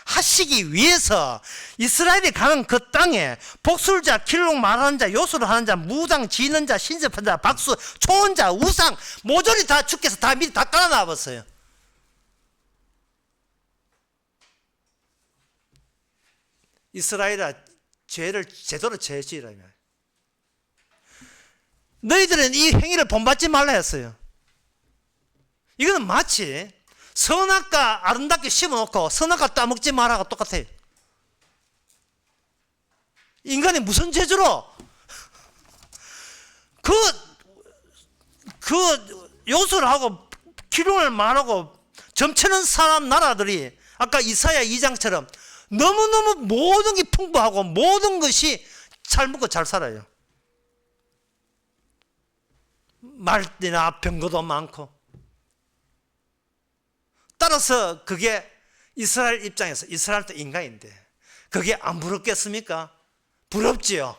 하시기 위해서 이스라엘이 가는 그 땅에 복술자, 길흉 말하는 자, 요술을 하는 자, 무당, 쥐는 자, 신접한 자, 박수, 초혼자, 우상 모조리 다 주께서 다 미리 다 깔아놔 봤어요. 이스라엘아 죄를 제대로 제지라며. 너희들은 이 행위를 본받지 말라 했어요. 이거는 마치 선악과 아름답게 심어놓고 선악과 따먹지 마라가 똑같아요. 인간이 무슨 죄주로 그 요술을 하고 기름을 말하고 점치는 사람 나라들이 아까 이사야 2장처럼 너무너무 모든 게 풍부하고 모든 것이 잘 먹고 잘 살아요. 말이나 병거도 많고. 따라서 그게 이스라엘 입장에서 이스라엘도 인간인데 그게 안 부럽겠습니까? 부럽지요.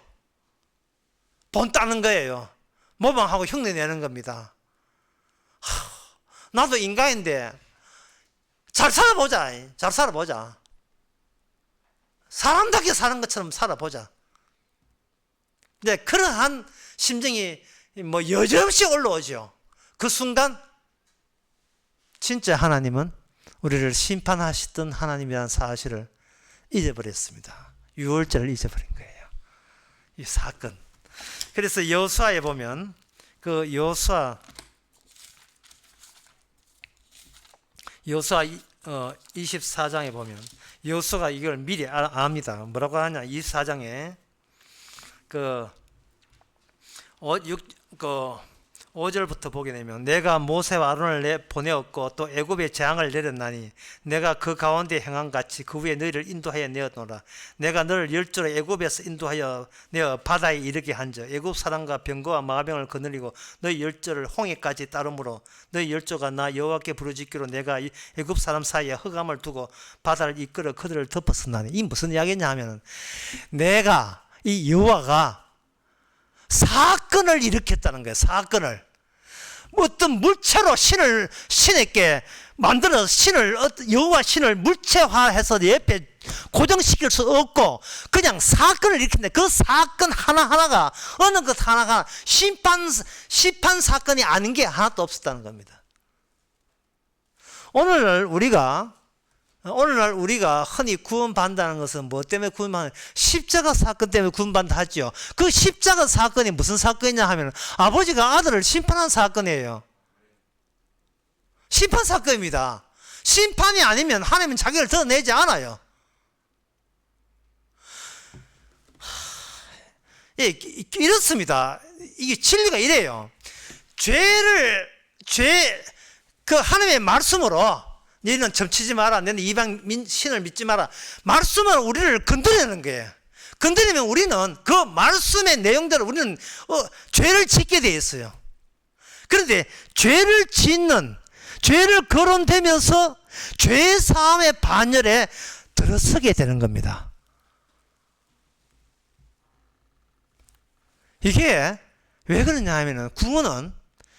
본따는 거예요. 모방하고 흉내내는 겁니다. 나도 인간인데 잘 살아보자. 잘 살아보자. 사람답게 사는 것처럼 살아보자. 근데 그러한 심정이 뭐 여지없이 올라오죠. 그 순간 진짜 하나님은 우리를 심판하시던 하나님이라는 사실을 잊어버렸습니다. 유월절을 잊어버린 거예요. 이 사건. 그래서 여호수아에 보면 그 여호수아 24장에 보면 여호수아가 이걸 미리 압니다. 뭐라고 하냐? 24장에 그 5절부터 보게 되면 내가 모세와 아론을 보내었고 또 애굽에 재앙을 내렸나니 내가 그 가운데 행한 같이 그 위에 너희를 인도하여 내었노라. 내가 너를 열조로 애굽에서 인도하여 내어 바다에 이르게 한즉 애굽 사람과 병거와 마병을 거느리고 너희 열조를 홍해까지 따르므로 너희 열조가 나 여호와께 부르짖기로 내가 애굽 사람 사이에 흑암을 두고 바다를 이끌어 그들을 덮었으나니. 이 무슨 이야기냐 하면 내가 이 여호와가 사건을 일으켰다는 거예요. 사건을. 어떤 물체로 신에게 만들어서 여호와 신을 물체화해서 옆에 고정시킬 수 없고 그냥 사건을 일으켰는데 그 사건 하나하나가 어느 것 하나가 심판 사건이 아닌 게 하나도 없었다는 겁니다. 오늘날 우리가 흔히 구원받는다는 것은 뭐 때문에 구원받는? 십자가 사건 때문에 구원받는다 하죠. 그 십자가 사건이 무슨 사건이냐 하면 아버지가 아들을 심판한 사건이에요. 심판 사건입니다. 심판이 아니면 하나님은 자기를 드러내지 않아요. 이렇습니다. 이게 진리가 이래요. 그 하나님의 말씀으로 너희는 점치지 마라. 너희는 이방 신을 믿지 마라. 말씀은 우리를 건드리는 거예요. 건드리면 우리는 그 말씀의 내용대로 우리는 죄를 짓게 되어 있어요. 그런데 죄를 거론되면서 죄 사함의 반열에 들어서게 되는 겁니다. 이게 왜 그러냐 하면은 구원은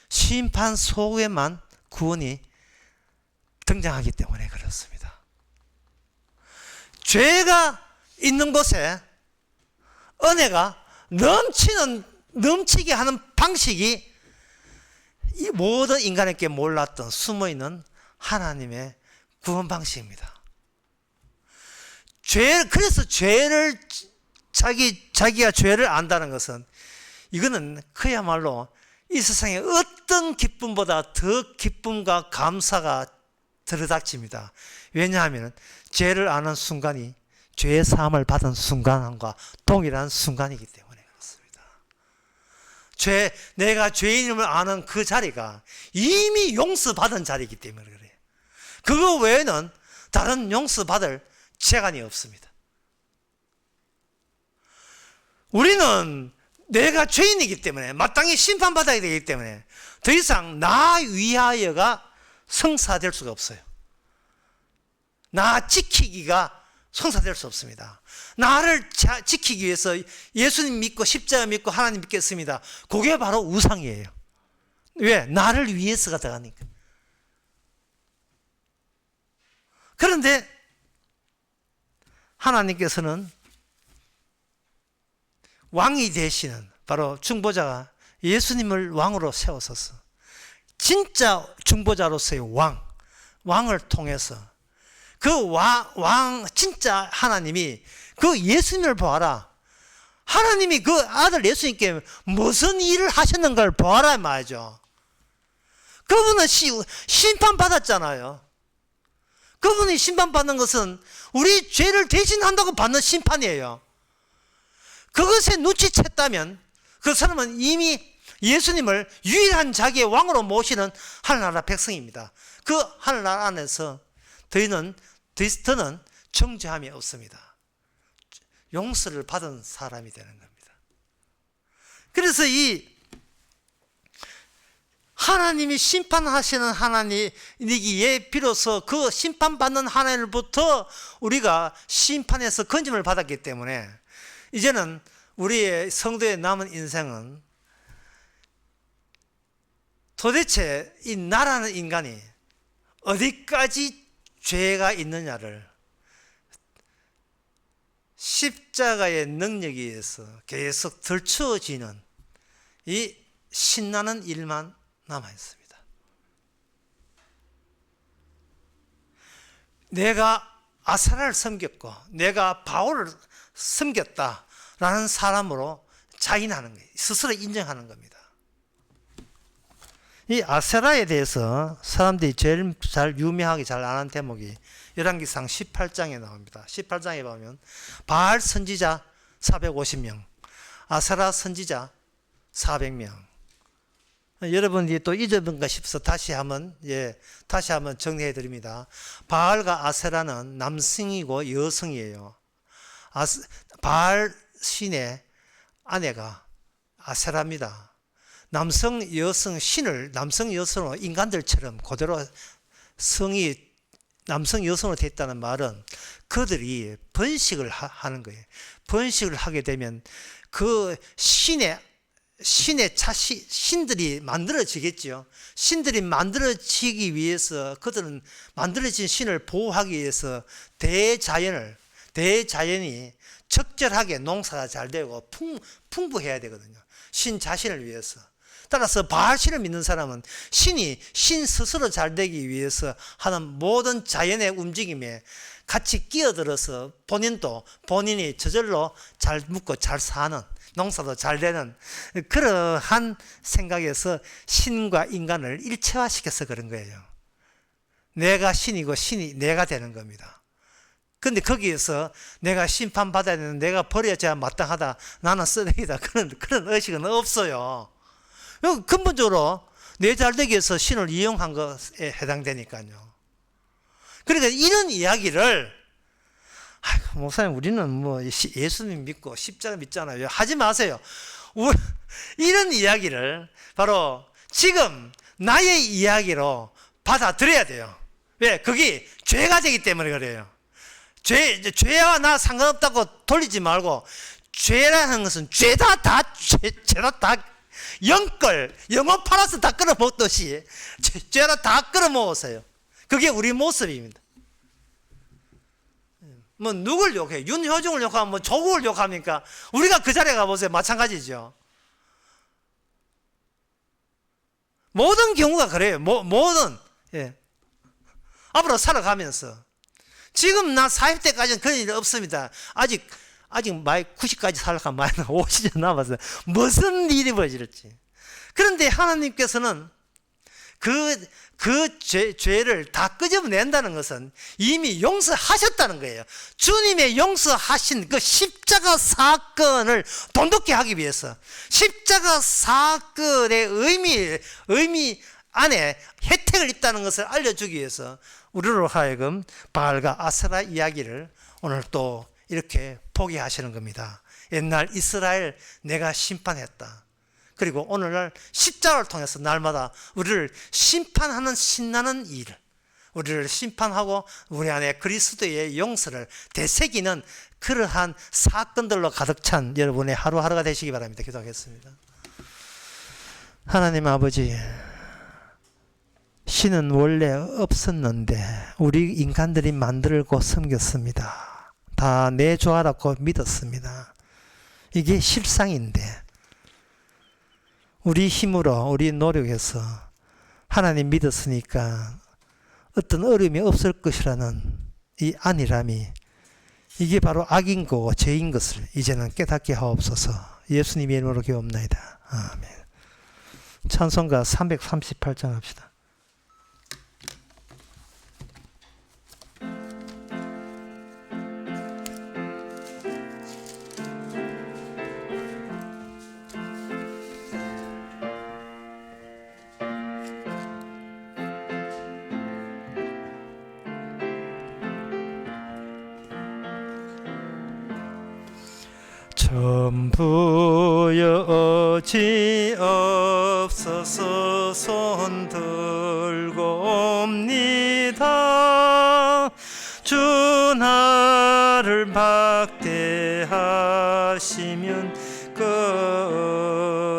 심판 속에만 구원이 등장하기 때문에 그렇습니다. 죄가 있는 곳에 은혜가 넘치게 하는 방식이 이 모든 인간에게 몰랐던 숨어있는 하나님의 구원 방식입니다. 그래서 죄를 자기가 죄를 안다는 것은 이거는 그야말로 이 세상에 어떤 기쁨보다 더 기쁨과 감사가 들어닥칩니다. 왜냐하면 죄를 아는 순간이 죄의 사함을 받은 순간과 동일한 순간이기 때문에 그렇습니다. 내가 죄인임을 아는 그 자리가 이미 용서받은 자리이기 때문에 그래요. 그거 외에는 다른 용서받을 재간이 없습니다. 우리는 내가 죄인이기 때문에 마땅히 심판받아야 되기 때문에 더 이상 나 위하여가 성사될 수가 없어요. 나 지키기가 성사될 수 없습니다. 나를 지키기 위해서 예수님 믿고 십자가 믿고 하나님 믿겠습니다. 그게 바로 우상이에요. 왜? 나를 위해서가 들어가니까. 그런데 하나님께서는 왕이 되시는 바로 중보자가 예수님을 왕으로 세우소서. 진짜 중보자로서의 왕을 통해서 진짜 하나님이 그 예수님을 보아라. 하나님이 그 아들 예수님께 무슨 일을 하셨는가를 보아라 말이죠. 그분은 심판받았잖아요. 그분이 심판받는 것은 우리 죄를 대신한다고 받는 심판이에요. 그것에 눈치챘다면 그 사람은 이미 예수님을 유일한 자기의 왕으로 모시는 하늘나라 백성입니다. 그 하늘나라 안에서 더는 정죄함이 없습니다. 용서를 받은 사람이 되는 겁니다. 그래서 이 하나님이 심판하시는 하나님이기에 비로소 그 심판받는 하나님으로부터 우리가 심판에서 건짐을 받았기 때문에 이제는 우리의 성도의 남은 인생은 도대체 이 나라는 인간이 어디까지 죄가 있느냐를 십자가의 능력에 의해서 계속 들추어지는 이 신나는 일만 남아 있습니다. 내가 아사라를 섬겼고 내가 바울을 섬겼다라는 사람으로 자인하는 거예요. 스스로 인정하는 겁니다. 이 아세라에 대해서 사람들이 제일 잘 유명하게 잘 아는 대목이 열왕기상 18장에 나옵니다. 18장에 보면 바알 선지자 450명, 아세라 선지자 400명. 여러분이 또 잊어본가 싶어서 다시 한번 정리해 드립니다. 바알과 아세라는 남성이고 여성이에요. 바알 신의 아내가 아세라입니다. 남성, 여성, 신을 남성, 여성으로 인간들처럼 그대로 성이 남성, 여성으로 됐다는 말은 그들이 번식을 하는 거예요. 번식을 하게 되면 그 신들이 만들어지겠죠. 신들이 만들어지기 위해서 그들은 만들어진 신을 보호하기 위해서 대자연이 적절하게 농사가 잘 되고 풍부해야 되거든요. 신 자신을 위해서. 따라서 바알신을 믿는 사람은 신 스스로 잘 되기 위해서 하는 모든 자연의 움직임에 같이 끼어들어서 본인이 저절로 잘 묵고 잘 사는, 농사도 잘 되는 그러한 생각에서 신과 인간을 일체화시켜서 그런 거예요. 내가 신이고 신이 내가 되는 겁니다. 근데 거기에서 내가 심판받아야 되는, 내가 버려져야 마땅하다, 나는 쓰레기다, 그런 의식은 없어요. 근본적으로 내 잘되기 위해서 신을 이용한 것에 해당되니까요. 그러니까 이런 이야기를 목사님 우리는 뭐 예수님 믿고 십자가 믿잖아요. 하지 마세요. 이런 이야기를 바로 지금 나의 이야기로 받아들여야 돼요. 왜? 그게 죄가 되기 때문에 그래요. 죄와 나 상관없다고 돌리지 말고, 죄라는 것은 죄다 영어 팔아서 다 끌어먹듯이 죄라 다 끌어먹었어요. 그게 우리 모습입니다. 뭐 누굴 욕해? 윤효중을 욕하면 뭐 조국을 욕합니까? 우리가 그 자리에 가보세요. 마찬가지죠. 모든 경우가 그래요. 모든. 예. 앞으로 살아가면서 지금 나 40대까지는 그런 일 없습니다. 아직 많이 90까지 살아가면 많이 50년 남았어요. 무슨 일이 벌어질지. 그런데 하나님께서는 그 죄를 다 끄집어낸다는 것은 이미 용서하셨다는 거예요. 주님의 용서하신 그 십자가 사건을 돈독히 하기 위해서, 십자가 사건의 의미 안에 혜택을 입다는 것을 알려주기 위해서 우리로 하여금 바알과 아세라 이야기를 오늘 또 이렇게 포기하시는 겁니다. 옛날 이스라엘 내가 심판했다. 그리고 오늘날 십자가를 통해서 날마다 우리를 심판하는 신나는 일, 우리를 심판하고 우리 안에 그리스도의 용서를 되새기는 그러한 사건들로 가득 찬 여러분의 하루하루가 되시기 바랍니다. 기도하겠습니다. 하나님 아버지, 신은 원래 없었는데 우리 인간들이 만들고 섬겼습니다. 다 내 조화라고 믿었습니다. 이게 실상인데 우리 힘으로 우리 노력해서 하나님 믿었으니까 어떤 어려움이 없을 것이라는 이 안일함이, 이게 바로 악인 거고 죄인 것을 이제는 깨닫게 하옵소서. 예수님의 이름으로 기도합나이다. 아멘. 찬송가 338장 합시다. 전부 여지 없어서 손 들고 옵니다. 주 나를 막대하시면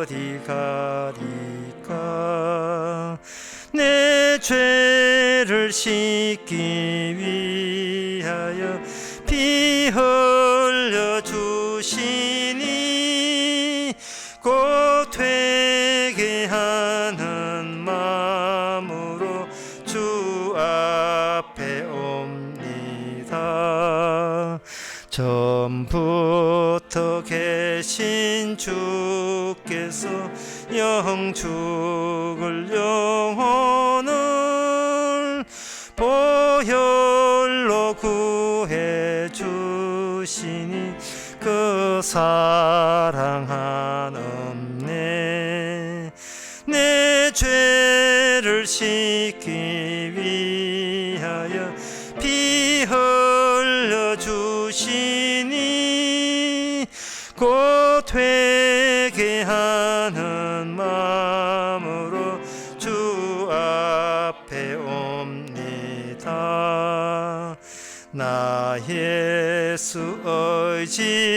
어디 가리까. 내 죄를 씻기 위하여 피 흘려 주시니 곧 되게 하는 마음으로 주 앞에 옵니다. 처음부터 계신 주께서 영죽을 영혼을 보혈로 구해 주시니 그 사랑 한없네. 내 죄를 씻기 위하여 피 흘려 주시니 곧 되게 하는 마음으로 주 앞에 옵니다. 나 예수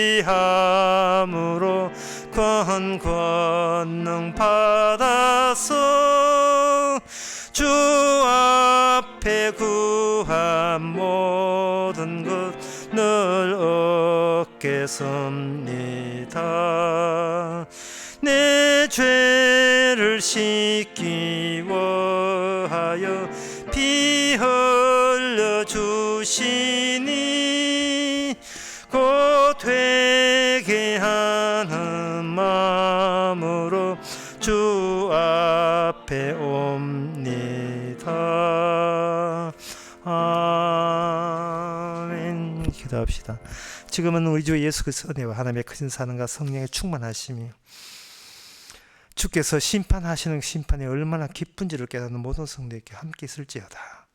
의지함으로 권능 받아서 주 앞에 구한 모든 것 늘 얻겠습니다. 내 죄를 씻기 위하여 피 흘려 주시니 곧 되게 하는 마음으로 주 앞에 옵니다. 아멘. 기도합시다. 지금은 우리 주 예수 그리스도의 은혜와 하나님의 크신 사랑과 성령의 충만하심이 주께서 심판하시는 심판이 얼마나 기쁜지를 깨닫는 모든 성도에게 함께 있을지어다.